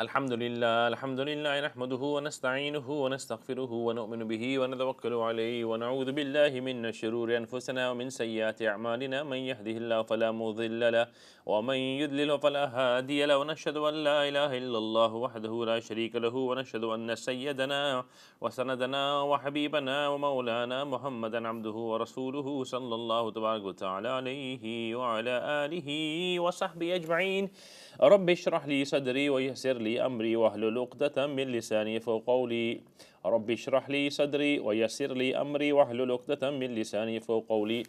الحمد لله نحمده ونستعينه ونستغفره ونؤمن به ونتوكل عليه ونعوذ بالله من شرور أنفسنا ومن سيئات أعمالنا من يهده الله فلا مضل له ومن يضلل فلا هادي له ونشهد أن لا إله إلا الله وحده لا شريك له ونشهد أن سيدنا وسندنا وحبيبنا ومولانا محمدا عبده ورسوله صلى الله تبارك وتعالى عليه وعلى آله وصحبه أجمعين. رب اشرح لي صدري ويسر لي أمري واحلل عقدة من لساني يفقهوا قولي. رب اشرح لي صدري ويسر لي أمري واحلل عقدة من لساني يفقهوا قولي.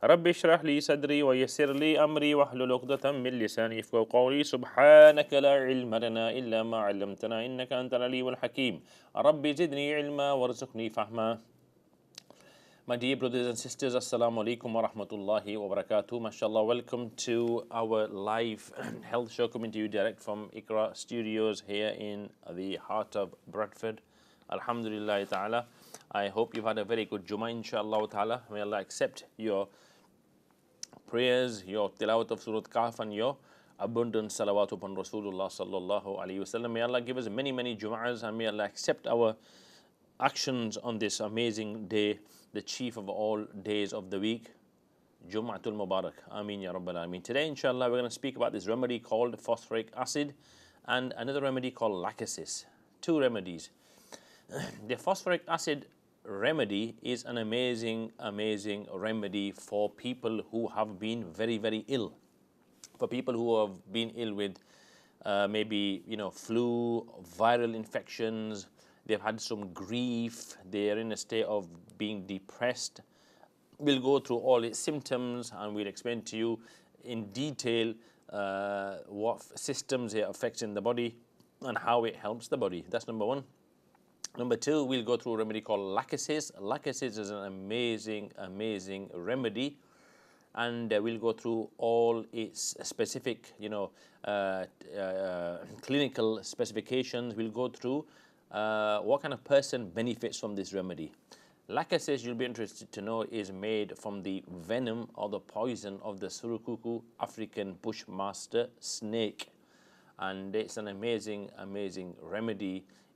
رب اشرح لي صدري ويسر لي أمري واحلل عقدة من لساني يفقهوا قولي. سبحانك لا علم لنا إلا ما علمتنا إنك أنت العليم الحكيم. رب زدني علما وارزقني فهما. My dear brothers and sisters, Assalamu alaikum wa rahmatullahi wa barakatuh. MashaAllah, welcome to our live health show coming to you direct from Iqra Studios here in the heart of Bradford. Alhamdulillah ta'ala. I hope you've had a very good Jummah, inshallah ta'ala. May Allah accept your prayers, your tilawat of Surah Kahf and your abundant salawat upon Rasulullah sallallahu alayhi wa sallam. May Allah give us many, many Jummahs and may Allah accept our actions on this amazing day, the chief of all days of the week, Jum'atul Mubarak. Ameen ya Rabbal Alameen. Today, inshallah, we're going to speak about this remedy called phosphoric acid and another remedy called lachesis. Two remedies. The phosphoric acid remedy is an amazing remedy for people who have been very, very ill. For people who have been ill with maybe flu, viral infections, they've had some grief, they're in a state of being depressed. We'll go through all its symptoms and we'll explain to you in detail what systems it affects in the body and how it helps the body. That's number one. Number two, we'll go through a remedy called lachesis. Lachesis is an amazing remedy, and we'll go through all its specific clinical specifications. We'll go through what kind of person benefits from this remedy. Lachesis, you'll be interested to know, is made from the venom or the poison of the Surukuku African bushmaster snake, and it's an amazing remedy.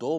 2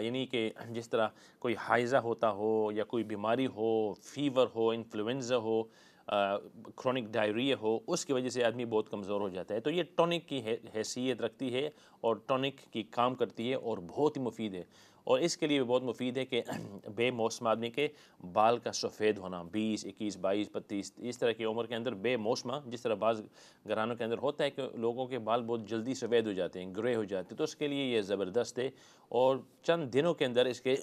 یعنی کہ جس طرح کوئی حائضہ ہوتا ہو یا کوئی بیماری ہو، fever ہو، influenza ہو، chronic diarrhoea ہو، اس کی وجہ سے آدمی بہت کمزور ہو جاتا ہے، تو یہ ٹونک کی حیثیت رکھتی ہے اور ٹونک کی کام کرتی ہے اور بہت ہی مفید ہے۔ اور اس کے لیے بہت مفید ہے کہ بے موسم آدمی کے بال کا سفید ہونا، 20، 21، 22، 25 اس طرح کی عمر کے اندر بے موسمہ، جس طرح بعض گھرانوں کے اندر ہوتا ہے کہ لوگوں کے بال بہت جلدی سفید ہو جاتے ہیں، گرے ہو جاتے ہیں، تو اس کے لیے یہ زبردست ہے اور چند دنوں کے اندر اس کے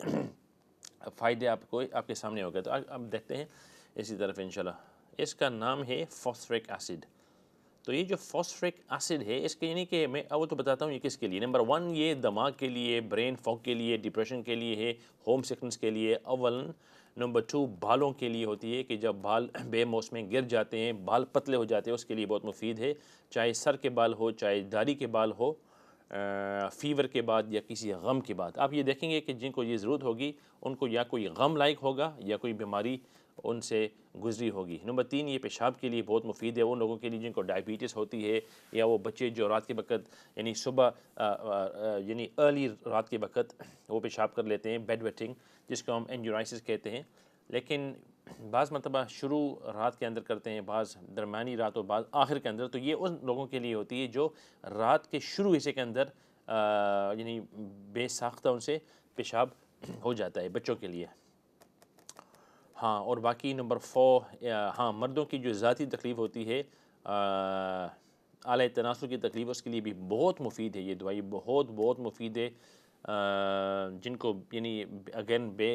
فائدے آپ کے سامنے ہو گئے۔ تو اب دیکھتے ہیں اسی طرف انشاءاللہ۔ اس کا نام ہے فاسفورک ایسڈ۔ تو یہ جو فاسفورک ایسڈ ہے، اس کے یعنی کہ میں وہ تو بتاتا ہوں یہ کس کے لیے۔ نمبر 1 یہ دماغ کے لیے، برین فوگ کے لیے، ڈپریشن کے لیے ہے، ہوم سکنس کے لیے اولاً۔ نمبر 2 بالوں کے لیے ہوتی ہے کہ جب بال بے موسم میں گر جاتے ہیں، بال پتلے ہو جاتے ہیں، اس کے لیے بہت مفید ہے، چاہے سر کے بال ہو، چاہے داڑھی کے بال ہو، فیور کے بعد یا کسی غم کے بعد۔ آپ یہ دیکھیں گے کہ جن کو یہ ضرورت ہوگی ان کو یا کوئی غم لائق ہوگا یا کوئی بیماری ان سے گزری ہوگی۔ نمبر 3 یہ پیشاب کے لیے بہت مفید ہے، ان لوگوں کے لیے جن کو ڈائبٹیز ہوتی ہے یا وہ بچے جو رات کے وقت یعنی صبح یعنی ارلی رات کے وقت وہ پیشاب کر لیتے ہیں، بیڈ ویٹنگ جس کو ہم انجورائسس کہتے ہیں، لیکن بعض مرتبہ شروع رات کے اندر کرتے ہیں، بعض درمیانی رات اور بعض آخر کے اندر، تو یہ ان لوگوں کے لیے ہوتی ہے جو رات کے شروع حصے کے اندر یعنی بے ساختہ ان سے پیشاب ہو جاتا ہے، بچوں کے لیے۔ ہاں، اور باقی نمبر 4 ہاں مردوں کی جو ذاتی تکلیف ہوتی ہے، اعلیٰ تناسل کی تکلیف، اس کے لیے بھی بہت مفید ہے یہ دوائی، بہت مفید ہے۔ جن کو یعنی اگین بے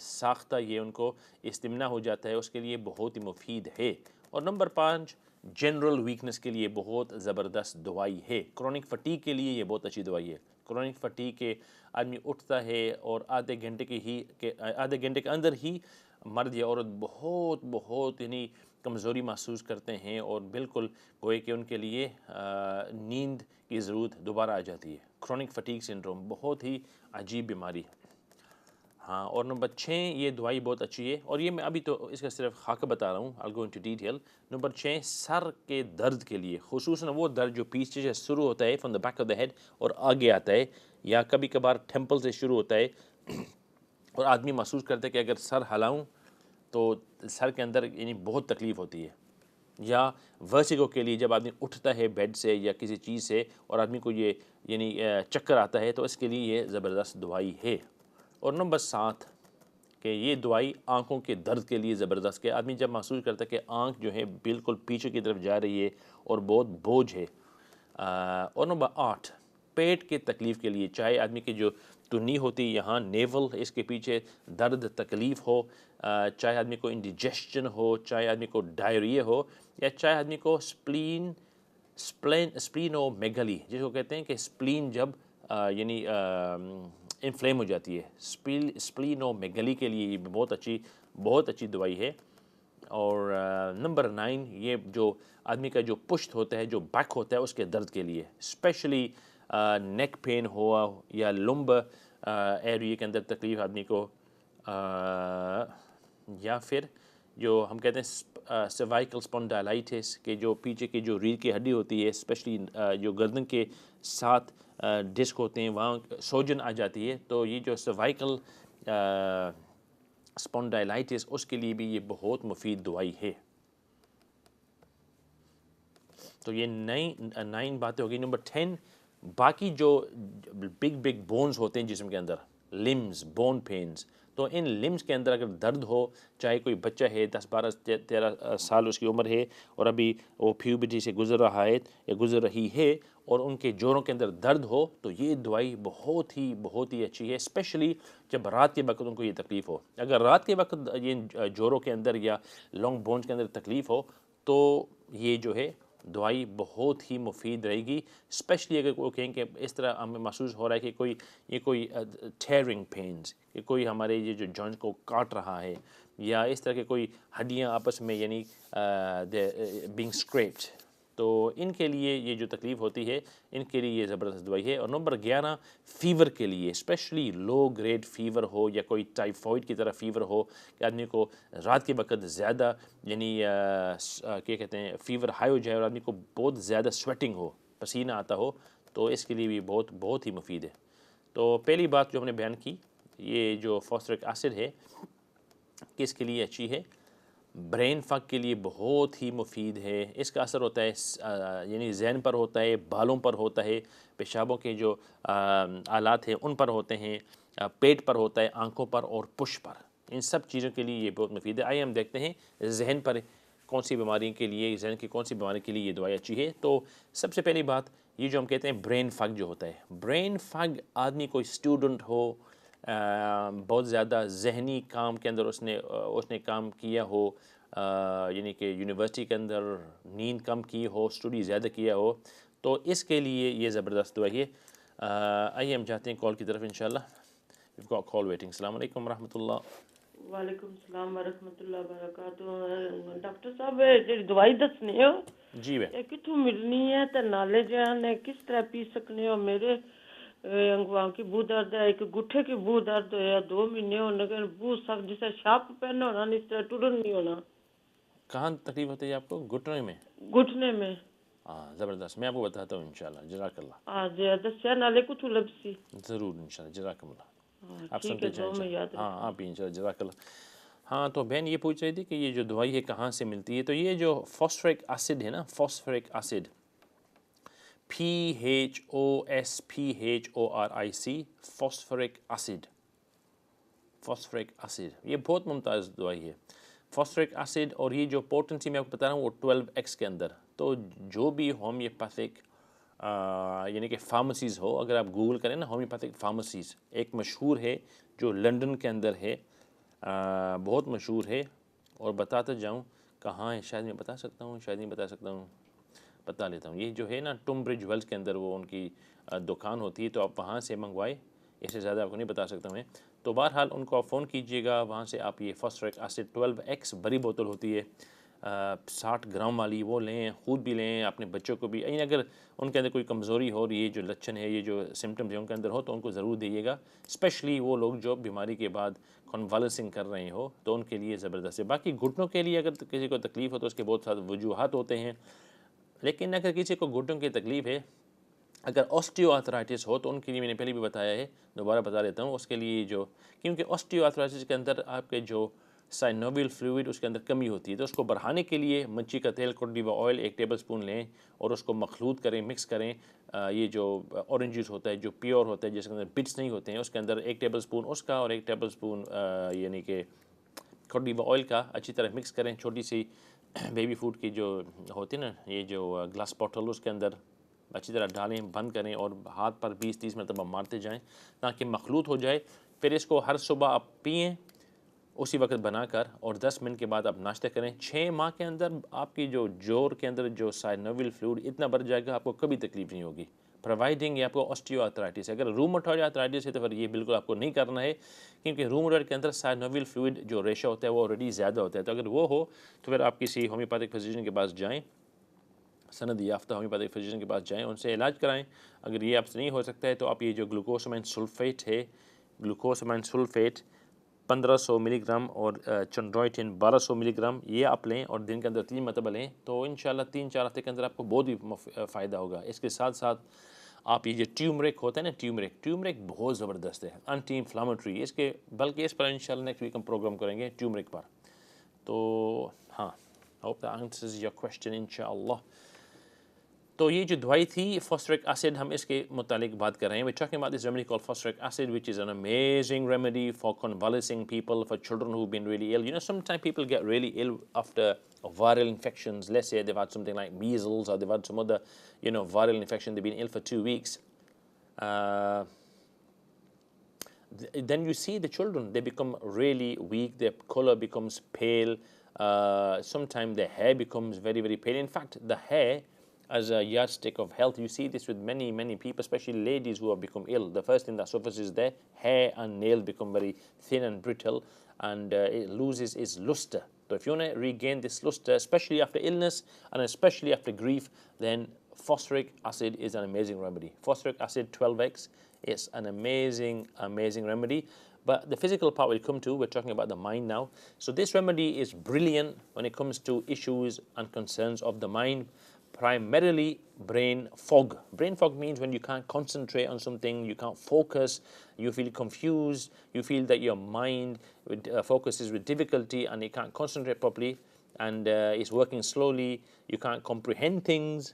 ساختہ یہ ان کو استمنا ہو جاتا ہے، اس کے لیے بہت ہی مفید ہے۔ اور نمبر 5 جنرل ویکنس کے لیے بہت زبردست دوائی ہے۔ کرونک فٹیگ کے لیے یہ بہت اچھی دوائی ہے۔ کرونک فٹیگ کے آدمی اٹھتا ہے اور آدھے گھنٹے کے اندر ہی مرد یا عورت بہت یعنی کمزوری محسوس کرتے ہیں اور بالکل گوئے کہ ان کے لیے نیند کی ضرورت دوبارہ آ جاتی ہے۔ کرونک فٹیگ سنڈروم بہت ہی عجیب بیماری ہے۔ ہاں، اور نمبر 6 یہ دوائی بہت اچھی ہے، اور یہ میں ابھی تو اس کا صرف خاکہ بتا رہا ہوں، I'll go into detail۔ Number 6 سر کے درد کے لیے، خصوصاً وہ درد جو پیچھے سے شروع ہوتا ہے from the back of the head اور آگے آتا ہے، یا کبھی کبھار ٹیمپل سے شروع ہوتا ہے اور آدمی محسوس کرتا ہے کہ اگر سر ہلاؤں تو سر کے اندر یعنی بہت تکلیف ہوتی ہے، یا ورسیگو کے لیے جب آدمی اٹھتا ہے بیڈ سے یا کسی چیز سے اور آدمی کو یہ یعنی چکر آتا ہے، تو اس کے لیے یہ زبردست دوائی ہے۔ اور نمبر 7 کہ یہ دوائی آنکھوں کے درد کے لیے زبردست، کہ آدمی جب محسوس کرتا ہے کہ آنکھ جو ہے بالکل پیچھے کی طرف جا رہی ہے اور بہت بوجھ ہے۔ اور نمبر 8 پیٹ کے تکلیف کے لیے، چاہے آدمی کی جو تنی ہوتی ہے یہاں نیول، اس کے پیچھے درد تکلیف ہو، چاہے آدمی کو انڈیجیشن ہو، چاہے آدمی کو ڈائریا ہو، یا چاہے آدمی کو اسپلینو میگلی جس کو کہتے ہیں کہ اسپلین جب یعنی انفلیم ہو جاتی ہے، اسپلینو میگلی کے لیے یہ بہت اچھی دوائی ہے۔ اور نمبر 9 یہ جو آدمی کا جو پشت ہوتا ہے، جو بیک ہوتا ہے، اس کے درد کے لیے، اسپیشلی نیک پین ہوا یا لمب ایریا کے اندر تکلیف آدمی کو، یا پھر جو ہم کہتے ہیں سروائکل اسپونڈائلائٹس کہ جو پیچھے کی جو ریڑھ کی ہڈی ہوتی ہے، اسپیشلی جو گردن کے ساتھ ڈسک ہوتے ہیں وہاں سوجن آ جاتی ہے، تو یہ جو سروائکل اسپونڈائلائٹس اس کے لیے بھی یہ بہت مفید دوائی ہے۔ تو یہ 9 باتیں ہوگی۔ نمبر 10 باقی جو بگ بونز ہوتے ہیں جسم کے اندر، لمز، بون پینز، تو ان لمز کے اندر اگر درد ہو، چاہے کوئی بچہ ہے 10، 12، 13 سال اس کی عمر ہے اور ابھی وہ پیوبرٹی سے گزر رہا ہے یا گزر رہی ہے، اور ان کے جوڑوں کے اندر درد ہو، تو یہ دوائی بہت ہی اچھی ہے، اسپیشلی جب رات کے وقت ان کو یہ تکلیف ہو۔ اگر رات کے وقت یہ جوڑوں کے اندر یا لانگ بونز کے اندر تکلیف ہو تو یہ جو ہے دوائی بہت ہی مفید رہے گی، اسپیشلی اگر وہ کہیں کہ اس طرح ہمیں محسوس ہو رہا ہے کہ کوئی ٹیئرنگ پینز، کہ کوئی ہمارے یہ جو جوائنٹ کو کاٹ رہا ہے، یا اس طرح کے کوئی ہڈیاں آپس میں یعنی بینگ اسکریپڈ، تو ان کے لیے یہ جو تکلیف ہوتی ہے ان کے لیے یہ زبردست دوائی ہے۔ اور نمبر 11 فیور کے لیے، اسپیشلی لو گریڈ فیور ہو یا کوئی ٹائیفائڈ کی طرح فیور ہو کہ آدمی کو رات کے وقت زیادہ یعنی کیا کہتے ہیں فیور ہائی ہو جائے اور آدمی کو بہت زیادہ سویٹنگ ہو، پسینہ آتا ہو، تو اس کے لیے بھی بہت ہی مفید ہے۔ تو پہلی بات جو ہم نے بیان کی یہ جو فاسفورک ایسڈ ہے کس کے لیے اچھی ہے؟ برین فگ کے لیے بہت ہی مفید ہے. اس کا اثر ہوتا ہے یعنی ذہن پر ہوتا ہے، بالوں پر ہوتا ہے، پیشابوں کے جو آلات ہیں ان پر ہوتے ہیں، پیٹ پر ہوتا ہے، آنکھوں پر اور پش پر. ان سب چیزوں کے لیے یہ بہت مفید ہے. آئیے ہم دیکھتے ہیں ذہن پر کون سی بیماری کے لیے، ذہن کی کون سی بیماری کے لیے یہ دوائی اچھی ہے. تو سب سے پہلی بات یہ جو ہم کہتے ہیں برین فگ جو ہوتا ہے، برین فگ آدمی کوئی اسٹوڈنٹ ہو، بہت زیادہ ذہنی کام کے اندر اس نے کام کیا ہو، یعنی کہ یونیورسٹی کے اندر نیند کم کی ہو، اسٹڈی زیادہ کیا ہو، تو اس کے لیے یہ زبردست دوائی ہے. آئیے ہم چاہتے ہیں کال کی طرف انشاءاللہ. We've got a call waiting. السلام علیکم ورحمۃ اللہ. وعلیکم السلام ورحمۃ اللہ وبرکاتہ. ڈاکٹر صاحب جی دوائی دسنی ہو جی بھائی یہ کتوں ملنی ہے تے نالے جانے کس طرح پی سکنے ہو؟ میرے انگواں کی بو درد ہے، ایک گٹھے کی بو درد ہے، 2 مہینے ہونے لیکن بو سب جیسے شاپ پہنا ہونا نہیں، اس طرح ٹرن نہیں ہونا. کہاں تکلیف ہوتی ہے آپ کو؟ گھٹنے میں؟ گھٹنے میں. ہاں زبردست، میں آپ کو بتاتا ہوں انشاءاللہ. جزاک اللہ. ہاں جی دسیا نالے کتوں لبسی. ضرور انشاءاللہ. جزاک اللہ. ہاں آپ ٹھیک سنتے ہے، جائیں. دو میں یاد ہاں رکھنا. آپ ہی انشاءاللہ. جزاک اللہ. ہاں تو بہن یہ پوچھ رہی تھی کہ یہ جو دوائی ہے کہاں سے ملتی ہے. تو یہ جو فاسفورک ایسڈ ہے نا، phosphoric acid PHOSPHORIC، phosphoric acid, phosphoric acid یہ بہت ممتاز دوائی ہے. فاسفورک ایسڈ اور یہ جو پوٹنسی میں آپ کو بتا رہا ہوں وہ 12x کے اندر. تو جو بھی ہومیوپیتھک یعنی کہ فارمیسیز ہو، اگر آپ گوگل کریں نا ہومیوپیتھک فارمیسیز، ایک مشہور ہے جو لنڈن کے اندر ہے، بہت مشہور ہے. اور بتاتا جاؤں کہاں ہے، شاید میں بتا سکتا ہوں، شاید نہیں بتا سکتا ہوں، بتا لیتا ہوں. یہ جو ہے نا ٹم برج ویلز کے اندر وہ ان کی دکان ہوتی ہے، تو آپ وہاں سے منگوائے. اس سے زیادہ آپ کو نہیں بتا سکتا میں. تو بہرحال ان کو آپ فون کیجئے گا، وہاں سے آپ یہ فاسفورک ایسڈ 12x بڑی بوتل ہوتی ہے 60 گرام والی، وہ لیں، خود بھی لیں، اپنے بچوں کو بھی. یعنی اگر ان کے اندر کوئی کمزوری ہو، یہ جو لچھن ہے، یہ جو سمٹمز ہیں ان کے اندر ہو تو ان کو ضرور دیئے گا. اسپیشلی وہ لوگ جو بیماری کے بعد کنوالسنگ کر رہے ہو تو ان کے لیے زبردست ہے. باقی گھٹنوں کے لیے اگر کسی کو تکلیف ہو تو اس کے بہت سارے وجوہات ہوتے ہیں. لیکن اگر کسی کو گھٹنوں کی تکلیف ہے، اگر آسٹیو آرتھرائٹس ہو تو ان کے لیے میں نے پہلے بھی بتایا ہے، دوبارہ بتا دیتا ہوں. اس کے لیے جو کیونکہ آسٹیو آرتھرائٹس کے اندر آپ کے جو سائنوویل فلوئڈ اس کے اندر کمی ہوتی ہے، تو اس کو بڑھانے کے لیے مچھی کا تیل، کوڈیوا آئل 1 ٹیبل سپون لیں اور اس کو مخلوط کریں، مکس کریں. یہ جو اورنج جوس ہوتا ہے جو پیور ہوتا ہے، جس کے اندر بٹس نہیں ہوتے ہیں، اس کے اندر 1 ٹیبل سپون اس کا اور 1 ٹیبل سپون یعنی کہ کوڈیوا آئل کا اچھی طرح مکس کریں. چھوٹی سی بیبی فوڈ کی جو ہوتی ہے نا، یہ جو گلاس بوٹل، اس کے اندر اچھی طرح ڈالیں، بند کریں اور ہاتھ پر 20-30 مرتبہ مارتے جائیں تاکہ مخلوط ہو جائے. پھر اس کو ہر صبح آپ پئیں اسی وقت بنا کر، اور 10 منٹ کے بعد آپ ناشتہ کریں. 6 ماہ کے اندر آپ کی جو جوڑ کے اندر جو سائنوویل فلوئڈ اتنا بڑھ جائے گا، آپ کو کبھی تکلیف نہیں ہوگی. پرووائڈنگ یہ آپ کو آسٹیو آرتھرائٹس ہے. اگر رومٹوئڈ آرتھرائٹس ہے تو پھر یہ بالکل آپ کو نہیں کرنا ہے، کیونکہ رومٹوئڈ کے اندر سائنوویل فلوئڈ جو ریشو ہوتا ہے وہ آلریڈی زیادہ ہوتا ہے. تو اگر وہ ہو تو پھر آپ کسی ہومیوپیتھک فزیشین کے پاس جائیں، سند یافتہ ہومیوپیتھک فزیشین کے پاس جائیں، ان سے علاج کرائیں. اگر یہ آپ سے نہیں ہو سکتا ہے تو آپ یہ جو گلوکوسامائن سلفیٹ ہے، گلوکوسامائن سلفیٹ 1500 ملی گرام اور چنڈرائٹن 1200 ملی گرام، یہ آپ لیں اور دن کے اندر 3 مرتبہ لیں تو انشاءاللہ 3-4 ہفتے کے اندر آپ کو بہت ہی فائدہ ہوگا. اس کے ساتھ ساتھ آپ یہ جو ٹیومرک ہوتا ہے نا، ٹیومرک بہت زبردست ہے، انٹی انفلامٹری. اس کے بلکہ اس پر انشاءاللہ نیکسٹ ویک ہم پروگرام کریں گے ٹیومرک پر. تو ہاں، hope that answers your question انشاءاللہ. تو یہ جو دوائی تھی فاسفورک ایسڈ، ہم اس کے متعلق بات کر رہے ہیں. We're talking about this remedy called phosphoric acid, which is an amazing remedy for convalescing people, for children who've been really ill. You know, sometimes people get really ill after viral infections. Let's say they've had something like measles or they've had some other, viral infection. They've been ill for 2 weeks. Then you see the children, they become really weak. Their color becomes pale. Sometimes their hair becomes very, very pale. In fact, the hair as a yardstick of health, you see this with many, many people, especially ladies who have become ill. The first thing that suffers is their hair and nails become very thin and brittle, and it loses its luster. So if you want to regain this luster, especially after illness and especially after grief, then phosphoric acid is an amazing remedy. Phosphoric acid 12x is an amazing, amazing remedy. But the physical part we'll come to, we're talking about the mind now. So this remedy is brilliant when it comes to issues and concerns of the mind. primarily brain fog. Brain fog means when you can't concentrate on something, you can't focus, you feel confused, you feel that your mind focuses with difficulty and you can't concentrate properly, and it's working slowly, you can't comprehend things.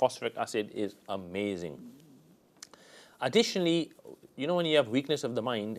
phosphoric acid is amazing. Additionally, you know when you have weakness of the mind,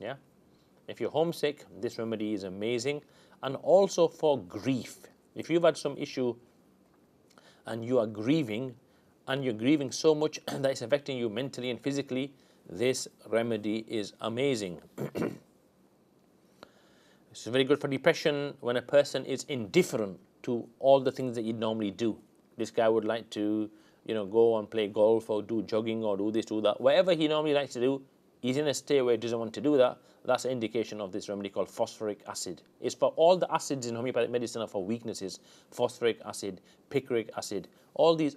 Yeah, if you're homesick, this remedy is amazing. And also for grief, if you've had some issue and you are grieving, and you're grieving so much that it's affecting you mentally and physically, this remedy is amazing. It's very good for depression when a person is indifferent to all the things that you normally do. This guy would like to, go and play golf or do jogging or do this, do that. Whatever he normally likes to do, he's in a state where he doesn't want to do that. That's an indication of this remedy called phosphoric acid. It's for all the acids in homeopathic medicine are for weaknesses. Phosphoric acid, picric acid, all these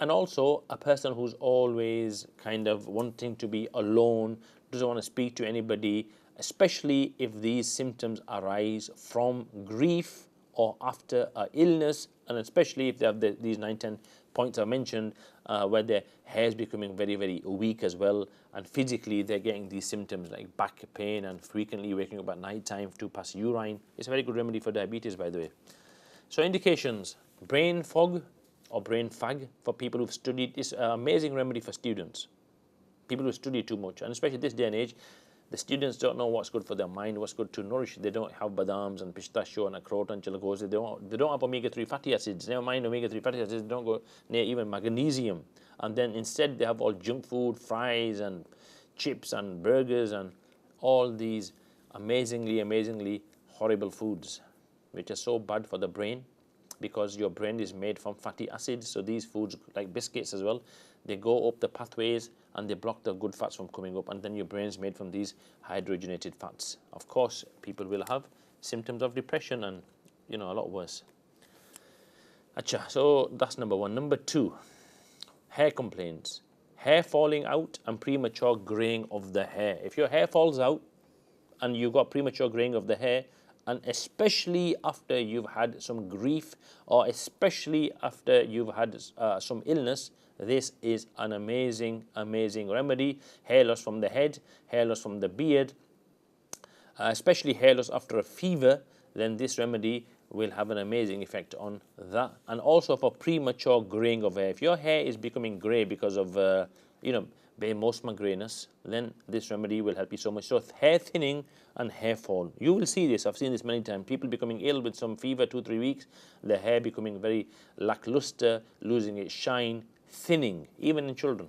And also a person who's always kind of wanting to be alone, doesn't want to speak to anybody, especially if these symptoms arise from grief or after an illness, and especially if they have these 9-10 points I mentioned, where their hair is becoming very, very weak as well, and physically they're getting these symptoms like back pain and frequently waking up at night time to pass urine. It's a very good remedy for diabetes, by the way. So indications: brain fog or brain fag for people who've studied. It's an amazing remedy for students, people who study too much, and especially this day and age. The students don't know what's good for their mind, what's good to nourish. They don't have badams and pistachio and akroat and chilagose. They don't have omega-3 fatty acids. Never mind omega-3 fatty acids. They don't go near even magnesium. And then instead they have all junk food, fries and chips and burgers and all these amazingly horrible foods, which are so bad for the brain, because your brain is made from fatty acids. So these foods, like biscuits as well, they go up the pathways and they block the good fats from coming up, and then your brain is made from these hydrogenated fats. Of course, people will have symptoms of depression and a lot worse. Acha, so that's number 1. Number 2, hair complaints. Hair falling out and premature graying of the hair. If your hair falls out and you've got premature graying of the hair, and especially after you've had some grief or especially after you've had some illness, this is an amazing remedy. Hair loss from the head, hair loss from the beard, especially hair loss after a fever, then this remedy will have an amazing effect on that. And also for premature graying of hair. If your hair is becoming grey because of Baymossma greyness, then this remedy will help you so much. So hair thinning and hair fall, you will see this. I've seen this many times. People becoming ill with some fever 2-3 weeks, their hair becoming very lackluster, losing its shine, thinning, even in children.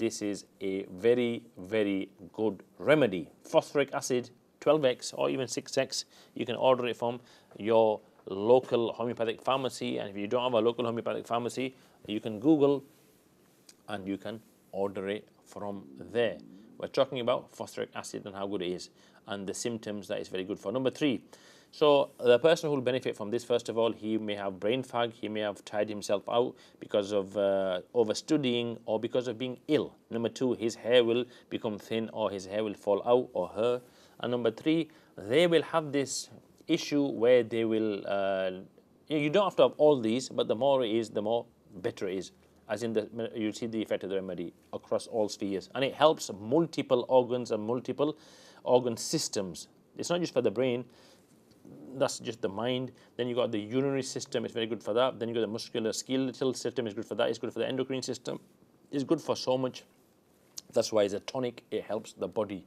this is a very good remedy. Phosphoric acid 12x or even 6x, you can order it from your local homeopathic pharmacy. And if you don't have a local homeopathic pharmacy, you can Google and you can order it from there. We're talking about phosphoric acid and how good it is and the symptoms that it's very good for. Number 3, so the person who will benefit from this, first of all, he may have brain fog, he may have tired himself out because of overstudying or because of being ill. Number 2, his hair will become thin or his hair will fall out or her. And number 3, they will have this issue where they will, you don't have to have all these, but the more it is, the more better it is. As in, you see the effect of the remedy across all spheres. And it helps multiple organs and multiple organ systems. It's not just for the brain, that's just the mind. Then you got the urinary system, it's very good for that. Then you got the musculoskeletal system, it's good for that. It's good for the endocrine system. It's good for so much. That's why it's a tonic, it helps the body.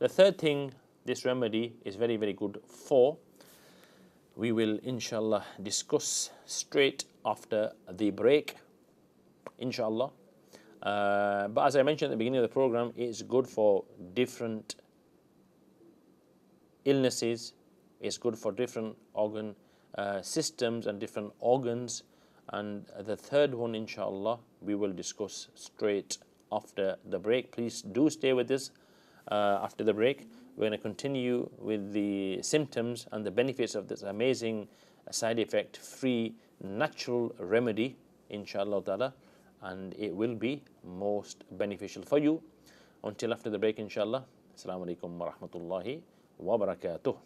The third thing this remedy is very very good for, we will inshallah discuss straight after the break, inshallah. But as I mentioned at the beginning of the program, it's good for different illnesses, it's good for different organ systems and different organs. And the third one, inshallah, we will discuss straight after the break. Please do stay with us after the break. We're going to continue with the symptoms and the benefits of this amazing side effect free natural remedy, inshallah ta'ala, and it will be most beneficial for you. Until after the break, inshallah. Assalamu alaikum wa rahmatullahi wa barakatuh.